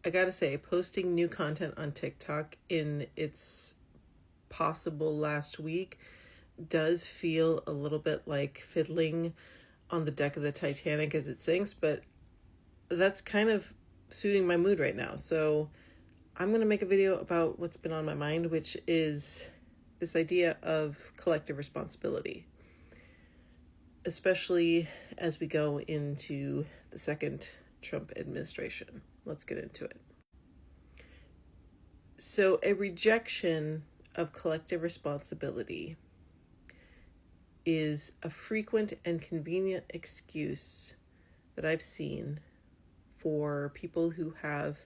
I gotta say, posting new content on TikTok in its possible last week does feel a little bit like fiddling on the deck of the Titanic as it sinks, but that's kind of suiting my mood right now. So I'm going to make a video about what's been on my mind, which is this idea of collective responsibility, especially as we go into the second Trump administration. Let's get into it. So a rejection of collective responsibility is a frequent and convenient excuse that I've seen for people who have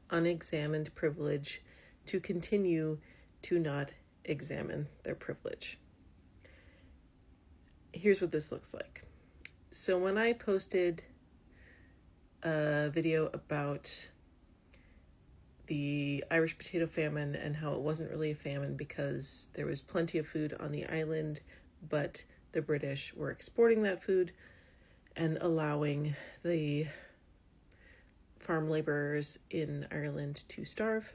unexamined privilege to continue to not examine their privilege. Here's what this looks like. So when I posted a video about the Irish potato famine and how it wasn't really a famine because there was plenty of food on the island, but the British were exporting that food and allowing the farm laborers in Ireland to starve,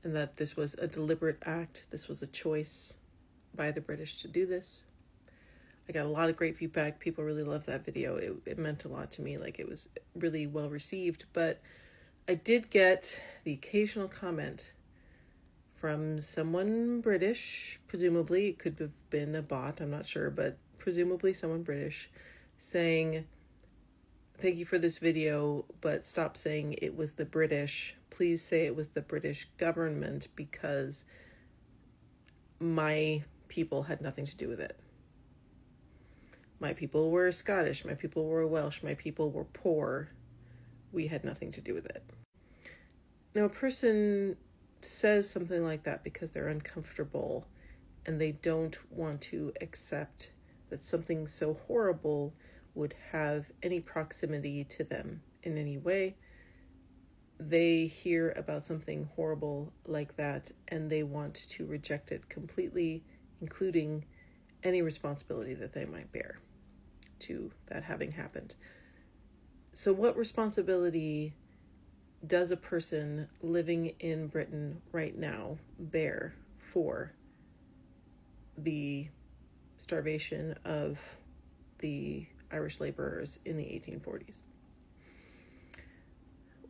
and that this was a deliberate act. This was a choice by the British to do this. I got a lot of great feedback. People really loved that video. It meant a lot to me. Like, it was really well received, but I did get the occasional comment from someone British, presumably. It could have been a bot, I'm not sure, but presumably someone British, saying, "Thank you for this video, but stop saying it was the British. Please say it was the British government, because my people had nothing to do with it. My people were Scottish, my people were Welsh, my people were poor. We had nothing to do with it." Now, a person says something like that because they're uncomfortable and they don't want to accept that something so horrible would have any proximity to them in any way. They hear about something horrible like that and they want to reject it completely, including any responsibility that they might bear to that having happened. So what responsibility does a person living in Britain right now bear for the starvation of the Irish laborers in the 1840s?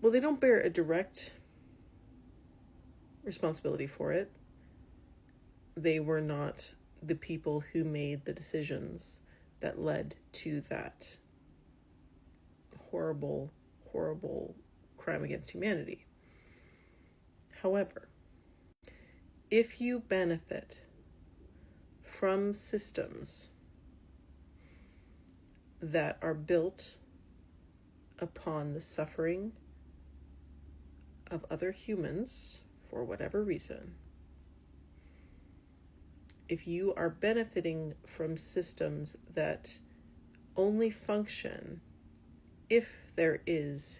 Well, they don't bear a direct responsibility for it. They were not the people who made the decisions that led to that horrible, horrible crime against humanity. However, if you benefit from systems that are built upon the suffering of other humans for whatever reason, if you are benefiting from systems that only function if there is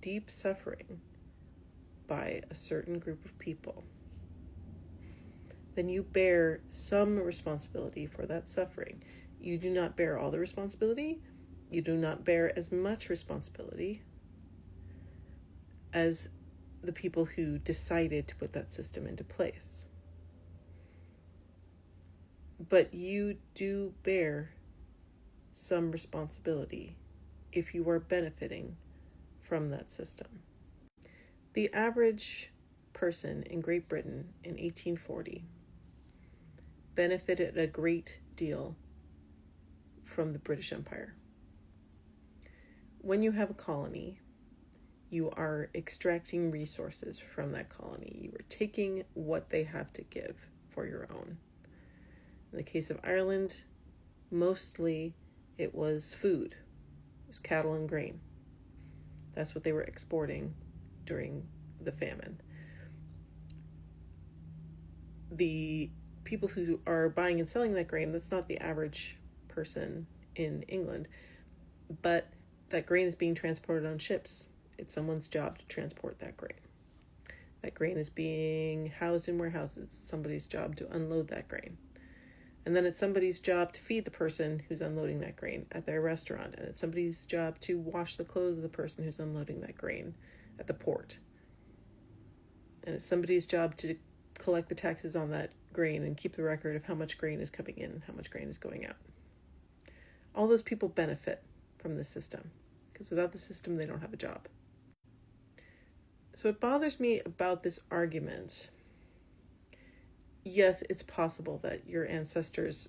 deep suffering by a certain group of people, then you bear some responsibility for that suffering. You do not bear all the responsibility. You do not bear as much responsibility as the people who decided to put that system into place. But you do bear some responsibility if you are benefiting from that system. The average person in Great Britain in 1840 benefited a great deal from the British Empire. When you have a colony, you are extracting resources from that colony. You are taking what they have to give for your own. In the case of Ireland, mostly it was food. It was cattle and grain. That's what they were exporting during the famine. The people who are buying and selling that grain, that's not the average person in England, but that grain is being transported on ships. It's someone's job to transport that grain. That grain is being housed in warehouses. It's somebody's job to unload that grain. And then it's somebody's job to feed the person who's unloading that grain at their restaurant. And it's somebody's job to wash the clothes of the person who's unloading that grain at the port. And it's somebody's job to collect the taxes on that grain and keep the record of how much grain is coming in and how much grain is going out. All those people benefit from the system, because without the system, they don't have a job. So what bothers me about this argument, yes, it's possible that your ancestors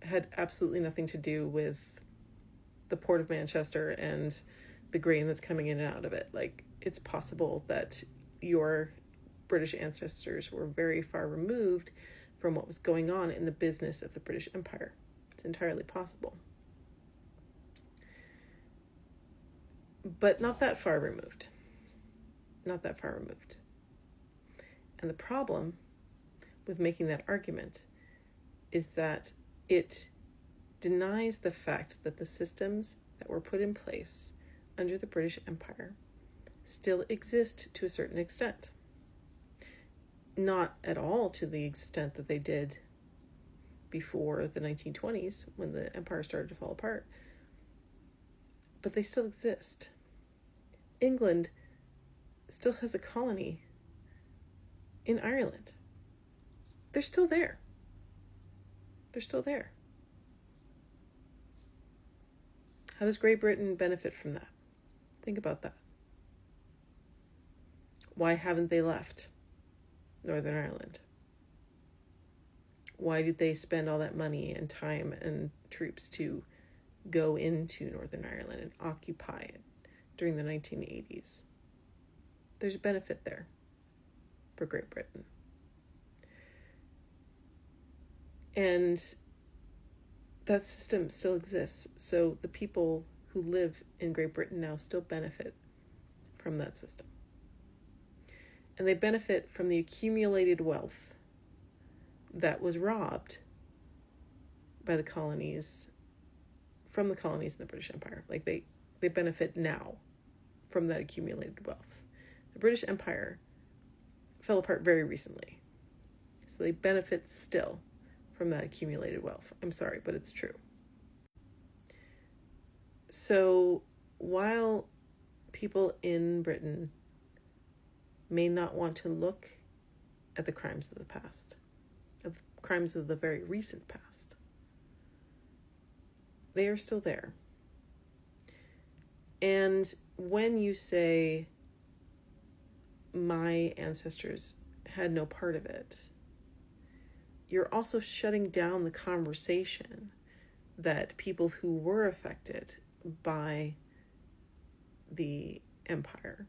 had absolutely nothing to do with the Port of Manchester and the grain that's coming in and out of it. Like, it's possible that your British ancestors were very far removed from what was going on in the business of the British Empire. It's entirely possible. But not that far removed. Not that far removed. And the problem with making that argument is that it denies the fact that the systems that were put in place under the British Empire still exist to a certain extent. Not at all to the extent that they did before the 1920s when the empire started to fall apart, but they still exist. England still has a colony in Ireland. They're still there. They're still there. How does Great Britain benefit from that? Think about that. Why haven't they left Northern Ireland? Why did they spend all that money and time and troops to go into Northern Ireland and occupy it during the 1980s? There's a benefit there for Great Britain. And that system still exists. So the people who live in Great Britain now still benefit from that system. And they benefit from the accumulated wealth that was robbed by the colonies, from the colonies in the British Empire. Like they benefit now from that accumulated wealth. The British Empire fell apart very recently. So they benefit still from that accumulated wealth. I'm sorry, but it's true. So while people in Britain may not want to look at the crimes of the past, of crimes of the very recent past, they are still there. And when you say, my ancestors had no part of it, you're also shutting down the conversation that people who were affected by the empire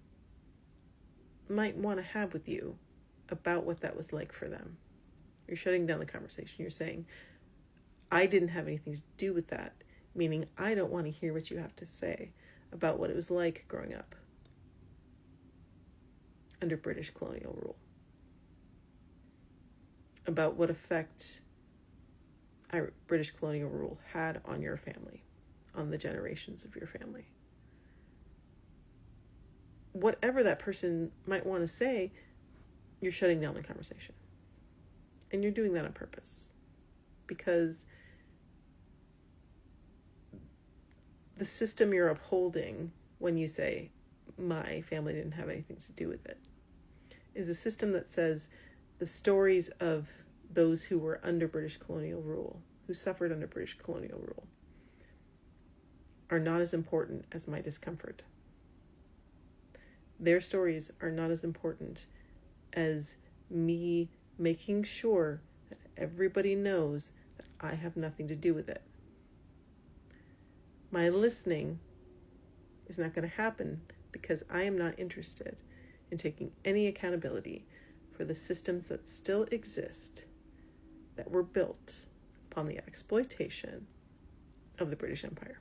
might want to have with you about what that was like for them. You're shutting down the conversation. You're saying, I didn't have anything to do with that, meaning I don't want to hear what you have to say about what it was like growing up under British colonial rule, about what effect British colonial rule had on your family, on the generations of your family. Whatever that person might want to say, you're shutting down the conversation. And you're doing that on purpose. Because the system you're upholding when you say, my family didn't have anything to do with it, is a system that says the stories of those who were under British colonial rule, who suffered under British colonial rule, are not as important as my discomfort. Their stories are not as important as me making sure that everybody knows that I have nothing to do with it. My listening is not going to happen because I am not interested in taking any accountability for the systems that still exist that were built upon the exploitation of the British Empire.